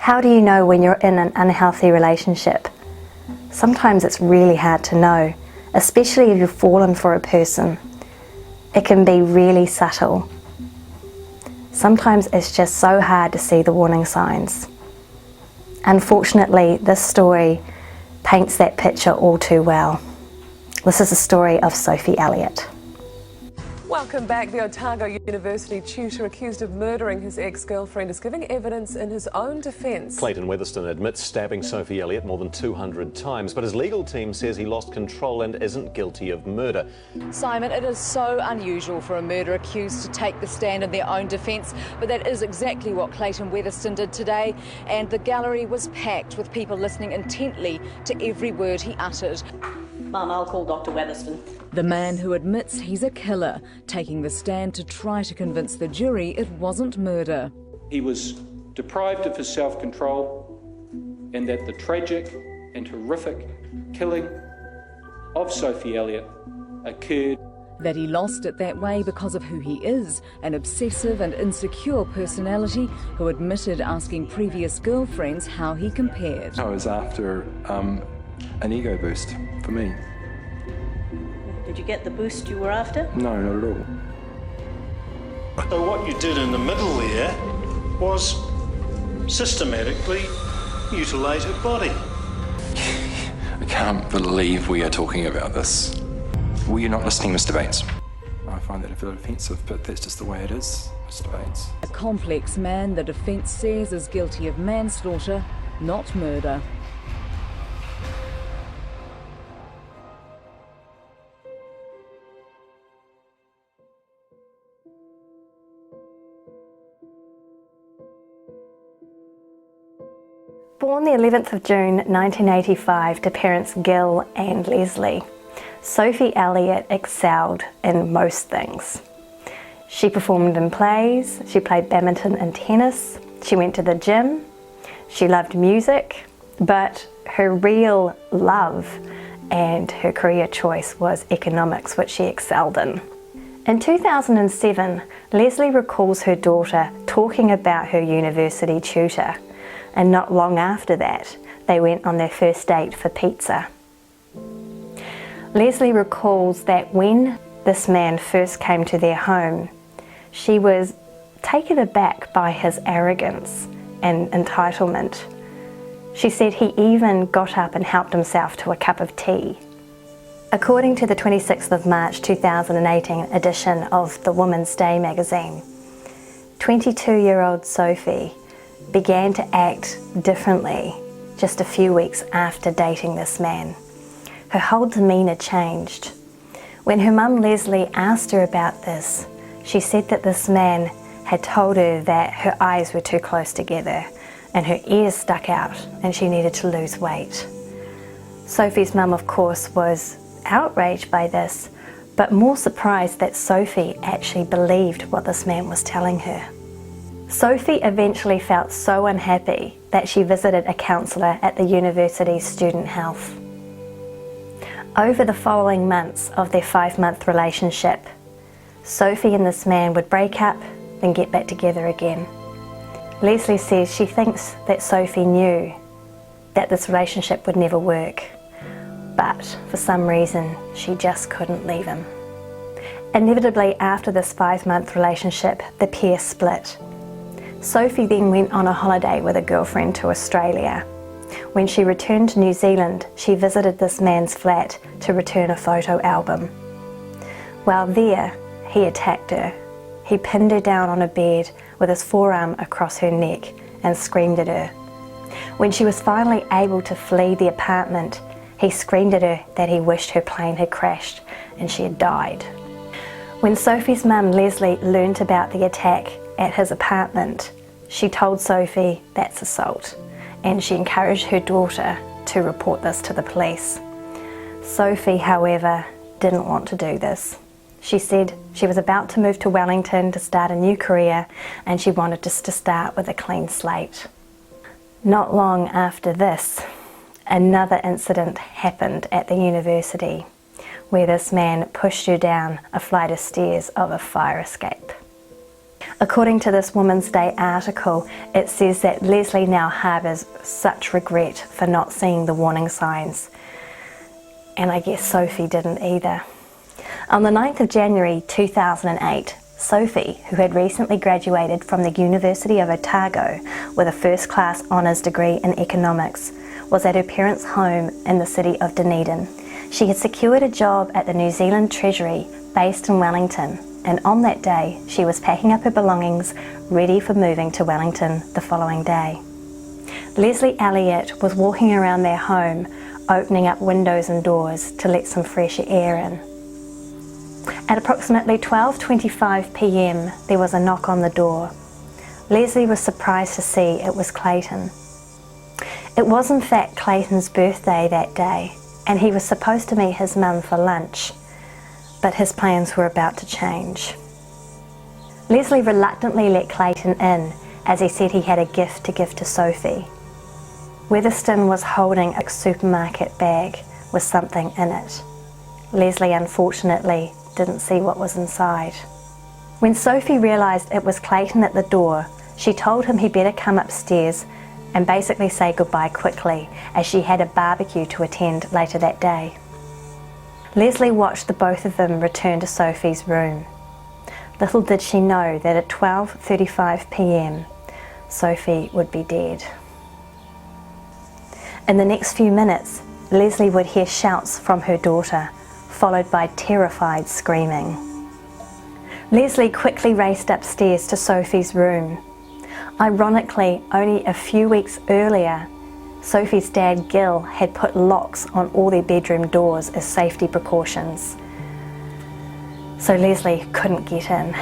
How do you know when you're in an unhealthy relationship? Sometimes it's really hard to know, especially if you've fallen for a person. It can be really subtle. Sometimes it's just so hard to see the warning signs. Unfortunately, this story paints that picture all too well. This is the story of Sophie Elliott. Welcome back. The Otago University tutor accused of murdering his ex-girlfriend is giving evidence in his own defence. Clayton Weatherston admits stabbing Sophie Elliott more than 200 times, but his legal team says he lost control and isn't guilty of murder. Simon, it is so unusual for a murder accused to take the stand in their own defence, but that is exactly what Clayton Weatherston did today, and the gallery was packed with people listening intently to every word he uttered. Mum, I'll call Dr. Weatherston. The man who admits he's a killer, taking the stand to try to convince the jury it wasn't murder. He was deprived of his self-control, and that the tragic and horrific killing of Sophie Elliott occurred. That he lost it that way because of who he is, an obsessive and insecure personality who admitted asking previous girlfriends how he compared. I was after an ego boost for me. Did you get the boost you were after? No, not at all. So what you did in the middle there was systematically mutilate her body. I can't believe we are talking about this. Were you not listening, Mr. Bates? I find that a bit offensive, but that's just the way it is, Mr. Bates. A complex man the defence says is guilty of manslaughter, not murder. Born the 11th of June 1985 to parents Gil and Leslie, Sophie Elliott excelled in most things. She performed in plays, she played badminton and tennis, she went to the gym, she loved music, but her real love and her career choice was economics, which she excelled in. In 2007, Leslie recalls her daughter talking about her university tutor, and not long after that, they went on their first date for pizza. Leslie recalls that when this man first came to their home, she was taken aback by his arrogance and entitlement. She said he even got up and helped himself to a cup of tea. According to the 26th of March 2018 edition of the Women's Day magazine, 22-year-old Sophie began to act differently just a few weeks after dating this man. Her whole demeanour changed. When her mum Leslie asked her about this, she said that this man had told her that her eyes were too close together and her ears stuck out and she needed to lose weight. Sophie's mum, of course, was outraged by this, but more surprised that Sophie actually believed what this man was telling her. Sophie eventually felt so unhappy that she visited a counsellor at the university's student health. Over the following months of their 5-month relationship, Sophie and this man would break up, then get back together again. Leslie says she thinks that Sophie knew that this relationship would never work, but for some reason she just couldn't leave him. Inevitably, after this 5-month relationship, the pair split. Sophie then went on a holiday with a girlfriend to Australia. When she returned to New Zealand, she visited this man's flat to return a photo album. While there, he attacked her. He pinned her down on a bed with his forearm across her neck and screamed at her. When she was finally able to flee the apartment, he screamed at her that he wished her plane had crashed and she had died. When Sophie's mum Leslie learnt about the attack at his apartment, she told Sophie that's assault, and she encouraged her daughter to report this to the police. Sophie, however, didn't want to do this. She said she was about to move to Wellington to start a new career and she wanted just to start with a clean slate. Not long after this, another incident happened at the university where this man pushed her down a flight of stairs of a fire escape. According to this Woman's Day article, it says that Leslie now harbours such regret for not seeing the warning signs. And I guess Sophie didn't either. On the 9th of January 2008, Sophie, who had recently graduated from the University of Otago with a first-class honours degree in economics, was at her parents' home in the city of Dunedin. She had secured a job at the New Zealand Treasury based in Wellington, and on that day she was packing up her belongings, ready for moving to Wellington the following day. Sophie Elliott was walking around their home, opening up windows and doors to let some fresh air in. At approximately 12:25 p.m, there was a knock on the door. Leslie was surprised to see it was Clayton. It was in fact Clayton's birthday that day, and he was supposed to meet his mum for lunch, but his plans were about to change. Leslie reluctantly let Clayton in, as he said he had a gift to give to Sophie. Weatherston was holding a supermarket bag with something in it. Leslie unfortunately didn't see what was inside. When Sophie realised it was Clayton at the door, she told him he better come upstairs and basically say goodbye quickly, as she had a barbecue to attend later that day. Leslie watched the both of them return to Sophie's room. Little did she know that at 12:35 p.m, Sophie would be dead. In the next few minutes, Leslie would hear shouts from her daughter, followed by terrified screaming. Leslie quickly raced upstairs to Sophie's room. Ironically, only a few weeks earlier, Sophie's dad Gil had put locks on all their bedroom doors as safety precautions, so Leslie couldn't get in.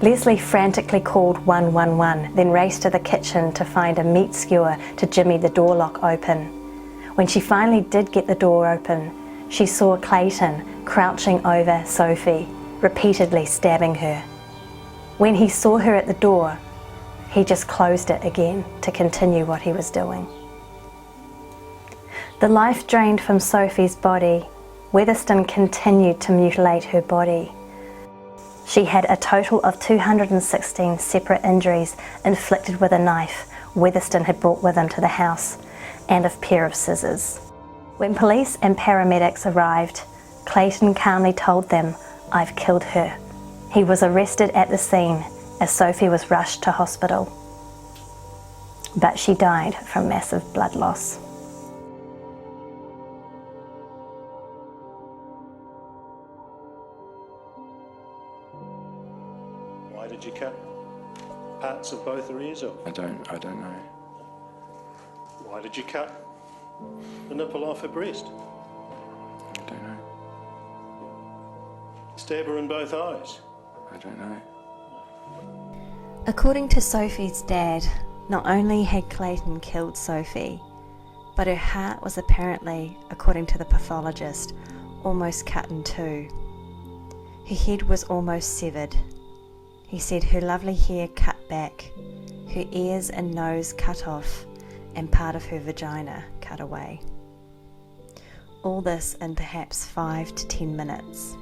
Leslie frantically called 111, then raced to the kitchen to find a meat skewer to jimmy the door lock open. When she finally did get the door open, she saw Clayton crouching over Sophie, repeatedly stabbing her. When he saw her at the door, he just closed it again to continue what he was doing. The life drained from Sophie's body, Weatherston continued to mutilate her body. She had a total of 216 separate injuries inflicted with a knife Weatherston had brought with him to the house, and a pair of scissors. When police and paramedics arrived, Clayton calmly told them, "I've killed her." He was arrested at the scene as Sophie was rushed to hospital, but she died from massive blood loss. Why did you cut parts of both her ears off? I don't know. Why did you cut the nipple off her breast? I don't know. Stab her in both eyes? I don't know. According to Sophie's dad, not only had Clayton killed Sophie, but her heart was apparently, according to the pathologist, almost cut in two. Her head was almost severed. He said her lovely hair cut back, her ears and nose cut off, and part of her vagina cut away. All this in perhaps 5 to 10 minutes.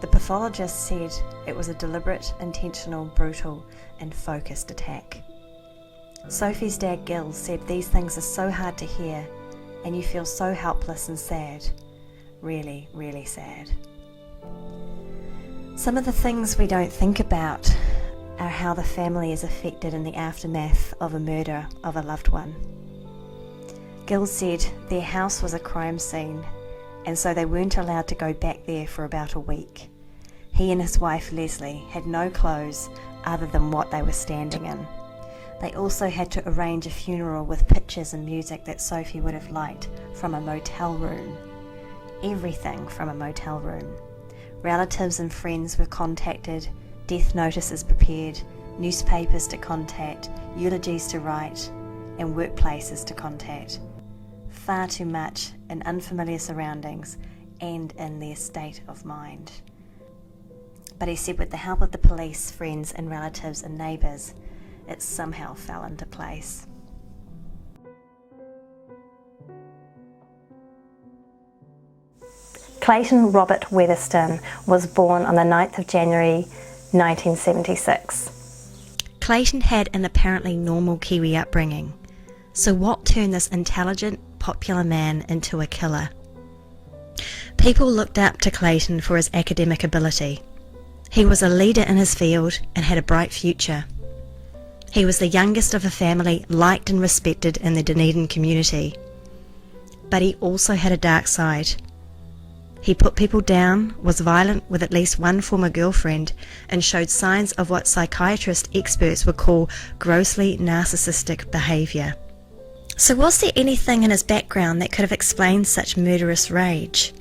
The pathologist said it was a deliberate, intentional, brutal and focused attack. Sophie's dad Gil said these things are so hard to hear and you feel so helpless and sad. Really, really sad. Some of the things we don't think about are how the family is affected in the aftermath of a murder of a loved one. Gil said their house was a crime scene, and so they weren't allowed to go back there for about a week. He and his wife Leslie had no clothes other than what they were standing in. They also had to arrange a funeral with pictures and music that Sophie would have liked from a motel room. Everything from a motel room. Relatives and friends were contacted, death notices prepared, newspapers to contact, eulogies to write, and workplaces to contact. Far too much in unfamiliar surroundings and in their state of mind. But he said with the help of the police, friends and relatives and neighbours, it somehow fell into place. Clayton Robert Weatherston was born on the 9th of January 1976. Clayton had an apparently normal Kiwi upbringing. So what turned this intelligent, popular man into a killer? People looked up to Clayton for his academic ability. He was a leader in his field and had a bright future. He was the youngest of a family liked and respected in the Dunedin community. But he also had a dark side. He put people down, was violent with at least one former girlfriend, and showed signs of what psychiatrist experts would call grossly narcissistic behaviour. So was there anything in his background that could have explained such murderous rage?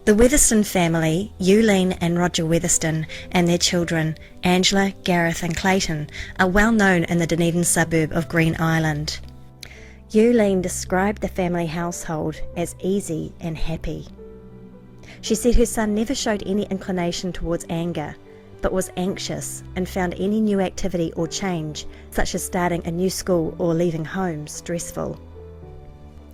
The Weatherston family, Euleen and Roger Weatherston, and their children, Angela, Gareth and Clayton, are well known in the Dunedin suburb of Green Island. Euleen described the family household as easy and happy. She said her son never showed any inclination towards anger, but was anxious and found any new activity or change, such as starting a new school or leaving home, stressful.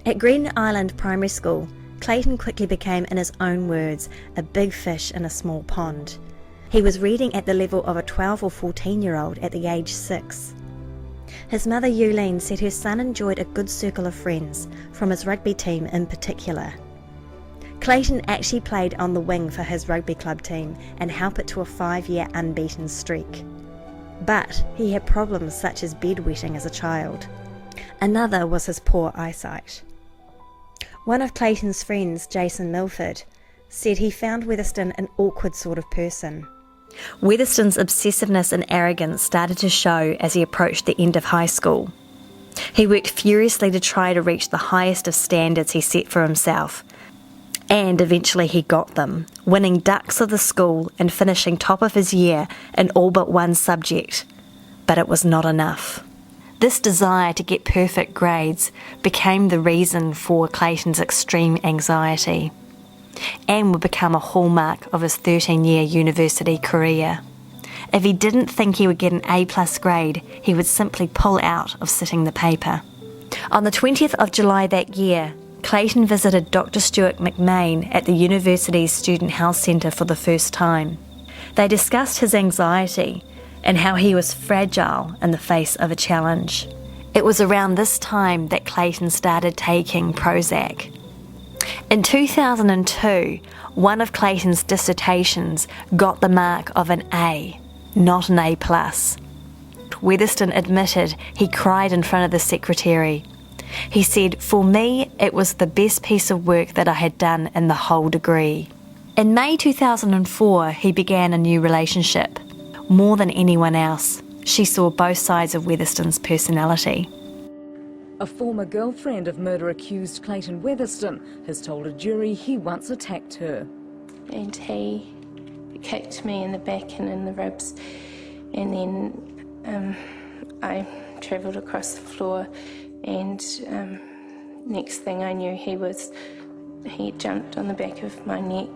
At Green Island Primary School, Clayton quickly became, in his own words, a big fish in a small pond. He was reading at the level of a 12 or 14-year-old at the age 6. His mother Euleen said her son enjoyed a good circle of friends, from his rugby team in particular. Clayton actually played on the wing for his rugby club team and helped it to a 5-year unbeaten streak. But he had problems such as bedwetting as a child. Another was his poor eyesight. One of Clayton's friends, Jason Milford, said he found Weatherston an awkward sort of person. Weatherston's obsessiveness and arrogance started to show as he approached the end of high school. He worked furiously to try to reach the highest of standards he set for himself, and eventually he got them, winning Dux of the school and finishing top of his year in all but one subject. But it was not enough. This desire to get perfect grades became the reason for Clayton's extreme anxiety, and would become a hallmark of his 13-year university career. If he didn't think he would get an A+ grade, he would simply pull out of sitting the paper. On the 20th of July that year, Clayton visited Dr. Stuart McMain at the university's Student Health Centre for the first time. They discussed his anxiety and how he was fragile in the face of a challenge. It was around this time that Clayton started taking Prozac. In 2002, one of Clayton's dissertations got the mark of an A, not an A+. Weatherston admitted he cried in front of the secretary. He said, "For me, it was the best piece of work that I had done in the whole degree." In May 2004, he began a new relationship. More than anyone else, she saw both sides of Weatherston's personality. A former girlfriend of murder-accused Clayton Weatherston has told a jury he once attacked her. And he kicked me in the back and in the ribs, and then I travelled across the floor, and next thing I knew he jumped on the back of my neck.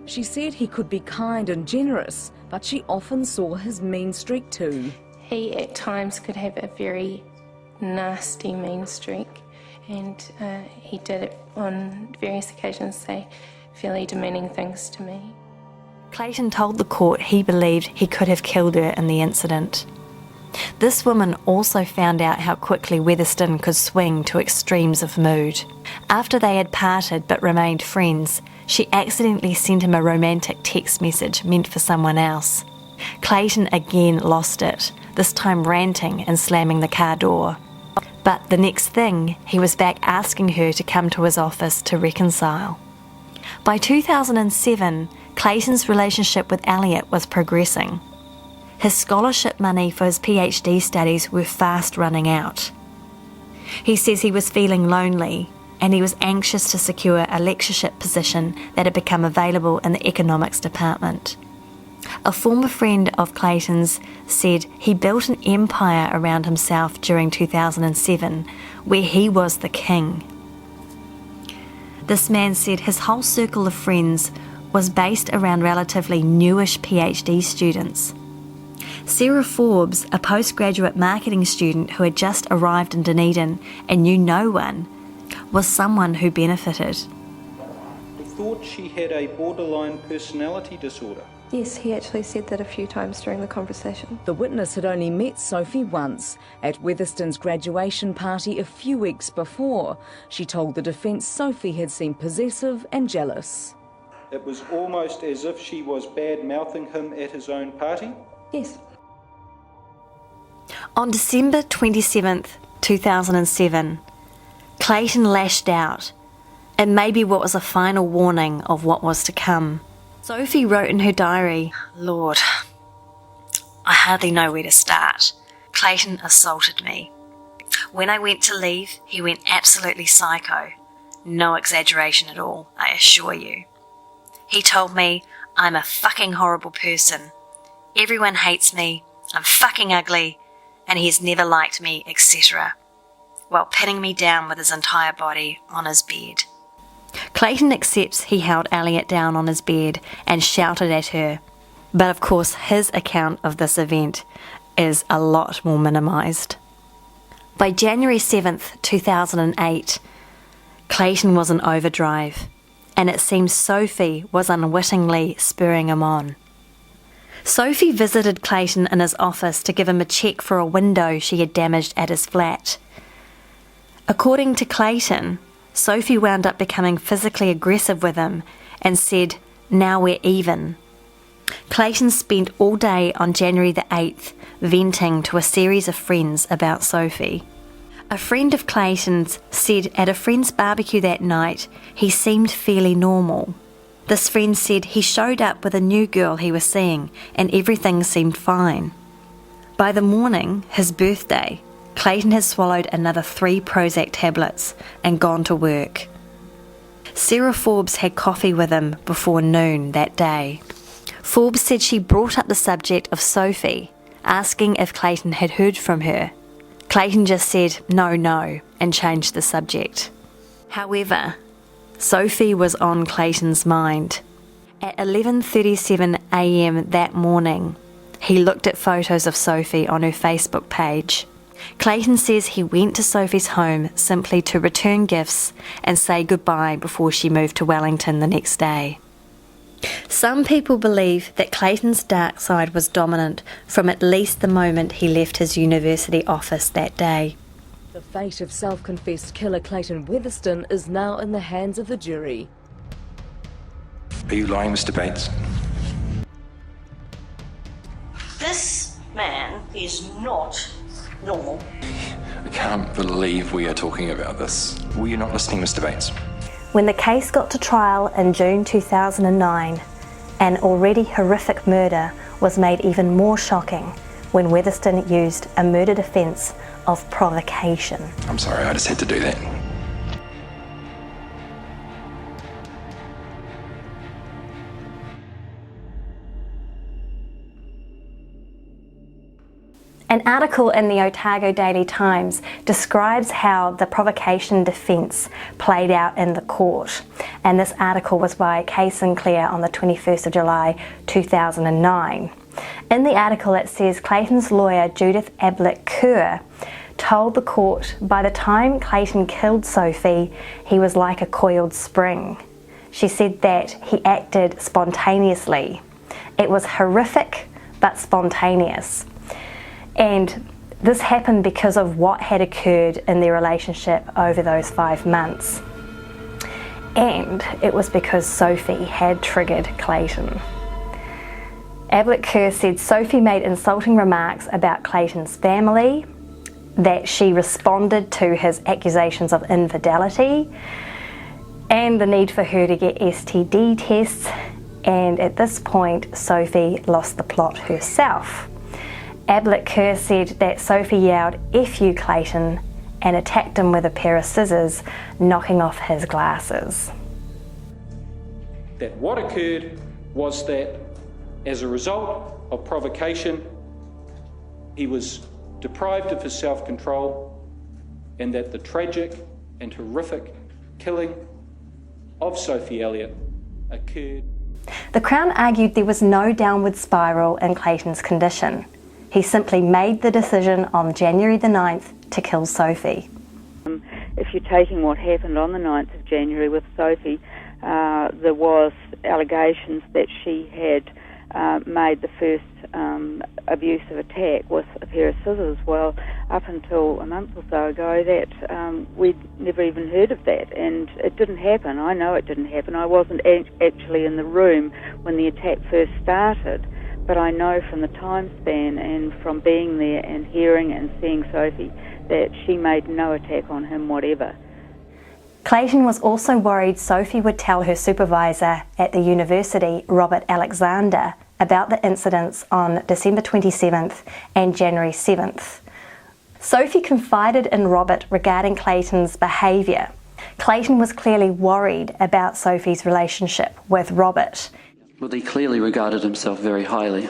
She said he could be kind and generous, but she often saw his mean streak too. He at times could have a very nasty mean streak, and he did it on various occasions, say fairly demeaning things to me. Clayton told the court he believed he could have killed her in the incident. This woman also found out how quickly Weatherston could swing to extremes of mood. After they had parted but remained friends, she accidentally sent him a romantic text message meant for someone else. Clayton again lost it, this time ranting and slamming the car door. But the next thing, he was back asking her to come to his office to reconcile. By 2007, Clayton's relationship with Elliott was progressing. His scholarship money for his PhD studies were fast running out. He says he was feeling lonely, and he was anxious to secure a lectureship position that had become available in the economics department. A former friend of Clayton's said he built an empire around himself during 2007, where he was the king. This man said his whole circle of friends was based around relatively newish PhD students. Sarah Forbes, a postgraduate marketing student who had just arrived in Dunedin and knew no one, was someone who benefited. We thought she had a borderline personality disorder. Yes, he actually said that a few times during the conversation. The witness had only met Sophie once, at Weatherston's graduation party a few weeks before. She told the defence Sophie had seemed possessive and jealous. It was almost as if she was bad-mouthing him at his own party? Yes. On December 27th, 2007, Clayton lashed out. It may be what was a final warning of what was to come. Sophie wrote in her diary, "Lord, I hardly know where to start. Clayton assaulted me. When I went to leave, he went absolutely psycho. No exaggeration at all, I assure you. He told me I'm a fucking horrible person. Everyone hates me, I'm fucking ugly, and he's never liked me, etc. while pinning me down with his entire body on his bed." Clayton accepts he held Elliott down on his bed and shouted at her, but of course his account of this event is a lot more minimised. By January 7th, 2008, Clayton was in overdrive, and it seems Sophie was unwittingly spurring him on. Sophie visited Clayton in his office to give him a cheque for a window she had damaged at his flat. According to Clayton, Sophie wound up becoming physically aggressive with him and said, "Now we're even." Clayton spent all day on January the 8th venting to a series of friends about Sophie. A friend of Clayton's said at a friend's barbecue that night he seemed fairly normal. This friend said he showed up with a new girl he was seeing and everything seemed fine. By the morning, his birthday, Clayton has swallowed another 3 Prozac tablets and gone to work. Sarah Forbes had coffee with him before noon that day. Forbes said she brought up the subject of Sophie, asking if Clayton had heard from her. Clayton just said no and changed the subject. However, Sophie was on Clayton's mind. At 11:37 a.m. that morning, he looked at photos of Sophie on her Facebook page. Clayton says he went to Sophie's home simply to return gifts and say goodbye before she moved to Wellington the next day. Some people believe that Clayton's dark side was dominant from at least the moment he left his university office that day. The fate of self-confessed killer Clayton Weatherston is now in the hands of the jury. Are you lying, Mr. Bates? This man is not normal. I can't believe we are talking about this. Were you not listening, Mr. Bates? When the case got to trial in June 2009, an already horrific murder was made even more shocking when Weatherston used a murder defence of provocation. I'm sorry, I just had to do that. An article in the Otago Daily Times describes how the provocation defence played out in the court, and this article was by Kay Sinclair on the 21st of July 2009. In the article it says Clayton's lawyer Judith Ablett-Kerr told the court by the time Clayton killed Sophie, he was like a coiled spring. She said that he acted spontaneously. It was horrific but spontaneous. And this happened because of what had occurred in their relationship over those 5 months. And it was because Sophie had triggered Clayton. Ablett-Kerr said Sophie made insulting remarks about Clayton's family, that she responded to his accusations of infidelity, and the need for her to get STD tests, and at this point Sophie lost the plot herself. Ablett-Kerr said that Sophie yelled, "F you, Clayton," and attacked him with a pair of scissors, knocking off his glasses. That what occurred was that as a result of provocation, he was deprived of his self-control, and that the tragic and horrific killing of Sophie Elliott occurred. The Crown argued there was no downward spiral in Clayton's condition. He simply made the decision on January the 9th to kill Sophie. If you're taking what happened on the 9th of January with Sophie, there was allegations that she had made the first abusive attack with a pair of scissors. Well, up until a month or so ago, that we'd never even heard of that, and it didn't happen. I know it didn't happen. I wasn't actually in the room when the attack first started, but I know from the time span and from being there and hearing and seeing Sophie that she made no attack on him whatever. Clayton was also worried Sophie would tell her supervisor at the university, Robert Alexander, about the incidents on December 27th and January 7th. Sophie confided in Robert regarding Clayton's behaviour. Clayton was clearly worried about Sophie's relationship with Robert. Well, he clearly regarded himself very highly.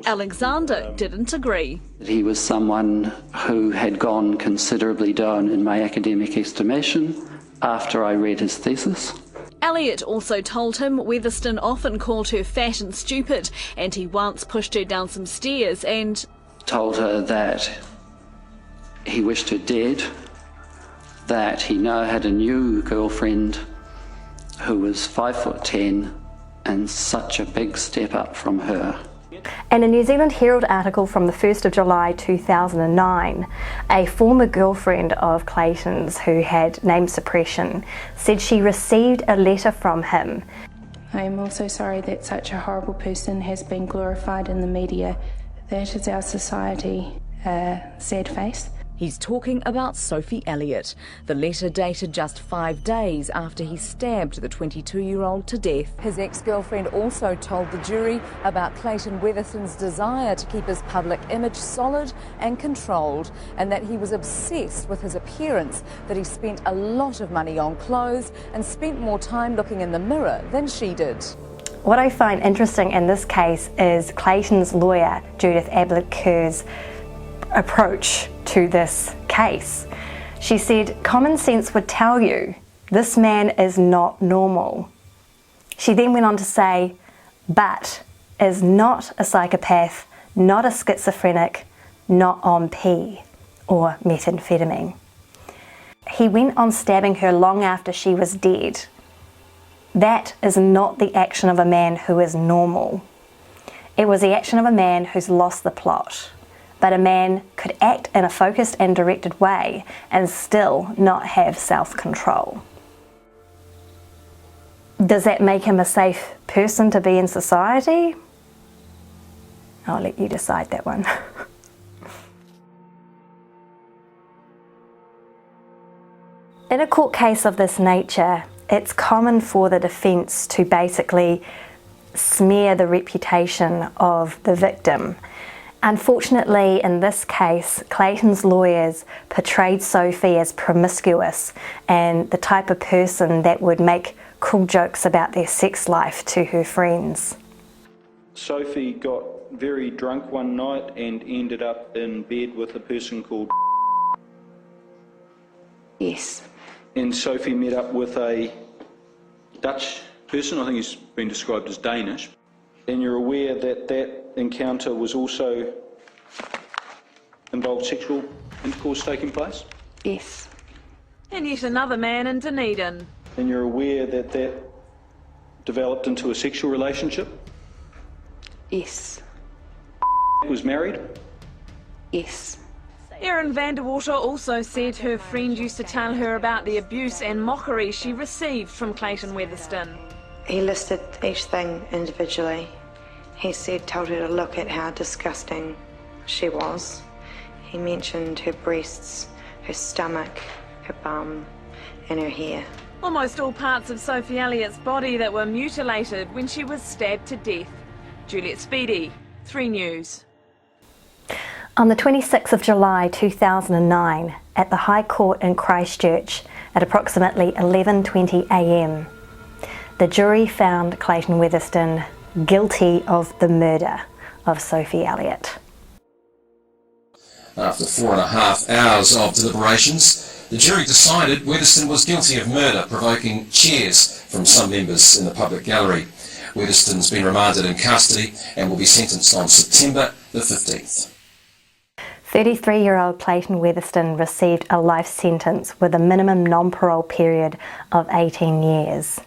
Alexander didn't agree. He was someone who had gone considerably down in my academic estimation after I read his thesis. Elliott also told him Weatherston often called her fat and stupid, and he once pushed her down some stairs and told her that he wished her dead, that he now had a new girlfriend who was 5'10" and such a big step up from her. In a New Zealand Herald article from the 1st of July 2009, a former girlfriend of Clayton's who had name suppression said she received a letter from him. I am also sorry that such a horrible person has been glorified in the media. That is our society, sad face. He's talking about Sophie Elliott. The letter dated just 5 days after he stabbed the 22-year-old to death. His ex-girlfriend also told the jury about Clayton Weatherston's desire to keep his public image solid and controlled, and that he was obsessed with his appearance, that he spent a lot of money on clothes and spent more time looking in the mirror than she did. What I find interesting in this case is Clayton's lawyer, Judith Ablett-Kerr's approach to this case. She said, common sense would tell you this man is not normal. She then went on to say, but is not a psychopath, not a schizophrenic, not on P or methamphetamine. He went on stabbing her long after she was dead. That is not the action of a man who is normal. It was the action of a man who's lost the plot. But a man could act in a focused and directed way and still not have self-control. Does that make him a safe person to be in society? I'll let you decide that one. In a court case of this nature, it's common for the defence to basically smear the reputation of the victim. Unfortunately, in this case, Clayton's lawyers portrayed Sophie as promiscuous and the type of person that would make cruel jokes about their sex life to her friends. Sophie got very drunk one night and ended up in bed with a person called Yes. And Sophie met up with a Dutch person, I think he's been described as Danish. And you're aware that that encounter was also involved sexual intercourse taking place? Yes. and yet another man in Dunedin. And you're aware that that developed into a sexual relationship? Yes. Was married? Yes. Erin Vanderwater also said her friend used to tell her about the abuse and mockery she received from Clayton Weatherston. He listed each thing individually. He told her to look at how disgusting she was. He mentioned her breasts, her stomach, her bum, and her hair. Almost all parts of Sophie Elliott's body that were mutilated when she was stabbed to death. Juliet Speedy, 3 News. On the 26th of July 2009, at the High Court in Christchurch at approximately 11:20 a.m, the jury found Clayton Weatherston guilty of the murder of Sophie Elliott. After 4.5 hours of deliberations, the jury decided Weatherston was guilty of murder, provoking cheers from some members in the public gallery. Weatherston's been remanded in custody and will be sentenced on September the 15th. 33-year-old Clayton Weatherston received a life sentence with a minimum non-parole period of 18 years.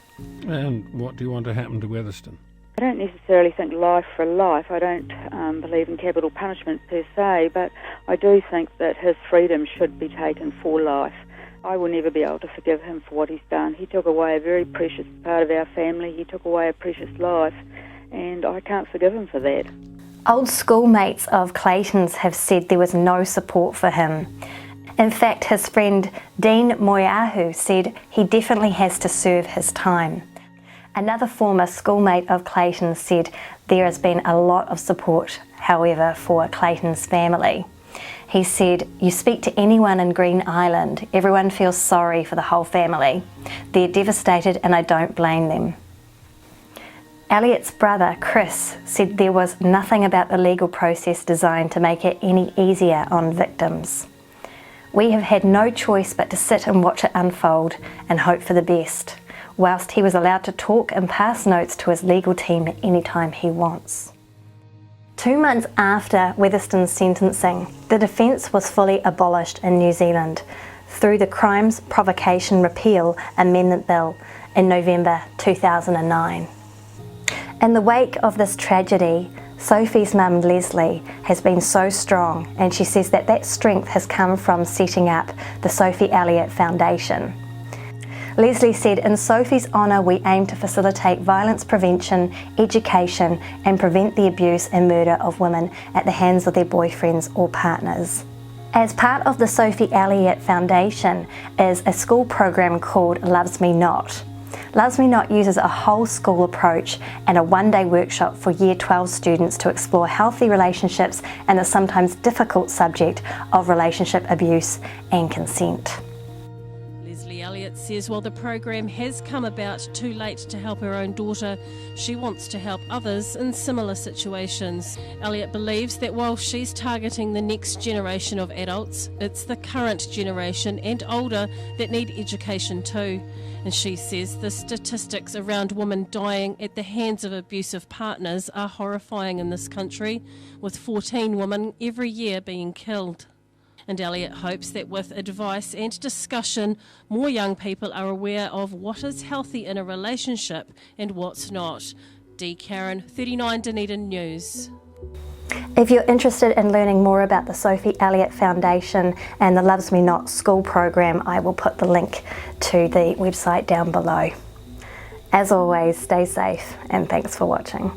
And what do you want to happen to Weatherston? don't necessarily think life for life. I don't believe in capital punishment per se, but I do think that his freedom should be taken for life. I will never be able to forgive him for what he's done. He took away a very precious part of our family. He took away a precious life, and I can't forgive him for that. Old schoolmates of Clayton's have said there was no support for him. In fact, his friend Dean Moiahu said he definitely has to serve his time. Another former schoolmate of Clayton said there has been a lot of support, however, for Clayton's family. He said, "You speak to anyone in Green Island, everyone feels sorry for the whole family. They're devastated and I don't blame them." Elliott's brother, Chris, said there was nothing about the legal process designed to make it any easier on victims. "We have had no choice but to sit and watch it unfold and hope for the best, whilst he was allowed to talk and pass notes to his legal team anytime he wants." 2 months after Weatherston's sentencing, the defence was fully abolished in New Zealand through the Crimes Provocation Repeal Amendment Bill in November 2009. In the wake of this tragedy, Sophie's mum Leslie has been so strong, and she says that that strength has come from setting up the Sophie Elliott Foundation. Leslie said, "In Sophie's honour, we aim to facilitate violence prevention, education and prevent the abuse and murder of women at the hands of their boyfriends or partners." As part of the Sophie Elliott Foundation is a school program called Loves Me Not. Loves Me Not uses a whole school approach and a one-day workshop for Year 12 students to explore healthy relationships and the sometimes difficult subject of relationship abuse and consent. Elliott says while the program has come about too late to help her own daughter, she wants to help others in similar situations. Elliott believes that while she's targeting the next generation of adults, it's the current generation and older that need education too. And she says the statistics around women dying at the hands of abusive partners are horrifying in this country, with 14 women every year being killed. And Elliott hopes that with advice and discussion, more young people are aware of what is healthy in a relationship and what's not. D. Karen, 39 Dunedin News. If you're interested in learning more about the Sophie Elliott Foundation and the Loves Me Not school program, I will put the link to the website down below. As always, stay safe and thanks for watching.